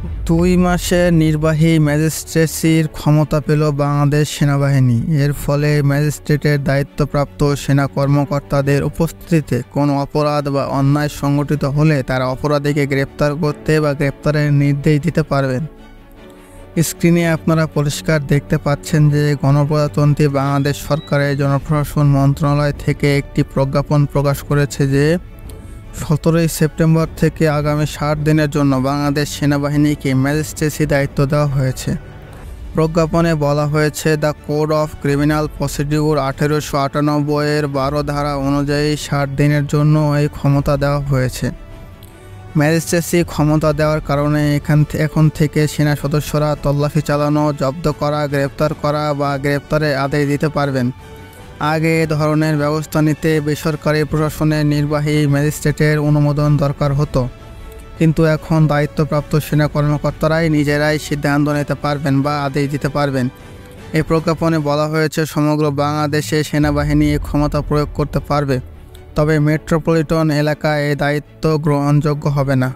2 মাসের নির্বাহী ম্যাজিস্ট্রেসির ক্ষমতা পেল বাংলাদেশ সেনাবাহিনী। এর ফলে ম্যাজিস্ট্রেটের দায়িত্বপ্রাপ্ত সেনা কর্মকর্তাদের উপস্থিতিতে কোনো অপরাধ বা অন্যায় সংগঠিত হলে তারা অপরাধীকে গ্রেপ্তার করতে বা গ্রেপ্তারের নির্দেশ দিতে পারবেন। স্ক্রিনে আপনারা পরিষ্কার দেখতে পাচ্ছেন যে গণপ্রজাতন্ত্রী বাংলাদেশ সরকারের জনপ্রশাসন মন্ত্রণালয় থেকে একটি প্রজ্ঞাপন প্রকাশ করেছে যে 17 সেপ্টেম্বর থেকে আগামী 60 দিনের জন্য বাংলাদেশ সেনাবাহিনীকে ম্যাজিস্ট্রেসি দায়িত্ব দেওয়া হয়েছে। প্রজ্ঞাপনে বলা হয়েছে, the code of criminal procedure 1898-এর 12 ধারা অনুযায়ী 60 দিনের জন্য এই ক্ষমতা দেওয়া হয়েছে। ম্যাজিস্ট্রেসি ক্ষমতা দেওয়ার কারণে এখন থেকে সেনা সদস্যরা তল্লাশি চালানো, জব্দ করা, গ্রেপ্তার করা বা গ্রেপ্তারের আদেশ দিতে পারবেন। আগে এ ধরনের ব্যবস্থা নিতে বেসরকারি প্রশাসনের নির্বাহী ম্যাজিস্ট্রেটের অনুমোদন দরকার হতো, কিন্তু এখন দায়িত্বপ্রাপ্ত সেনা কর্মকর্তারাই নিজেরাই সিদ্ধান্ত নিতে পারবেন বা আদেশ দিতে পারবেন। এই প্রজ্ঞাপনে বলা হয়েছে, সমগ্র বাংলাদেশে সেনাবাহিনী এই ক্ষমতা প্রয়োগ করতে পারবে, তবে মেট্রোপলিটন এলাকায় এই দায়িত্ব গ্রহণযোগ্য হবে না।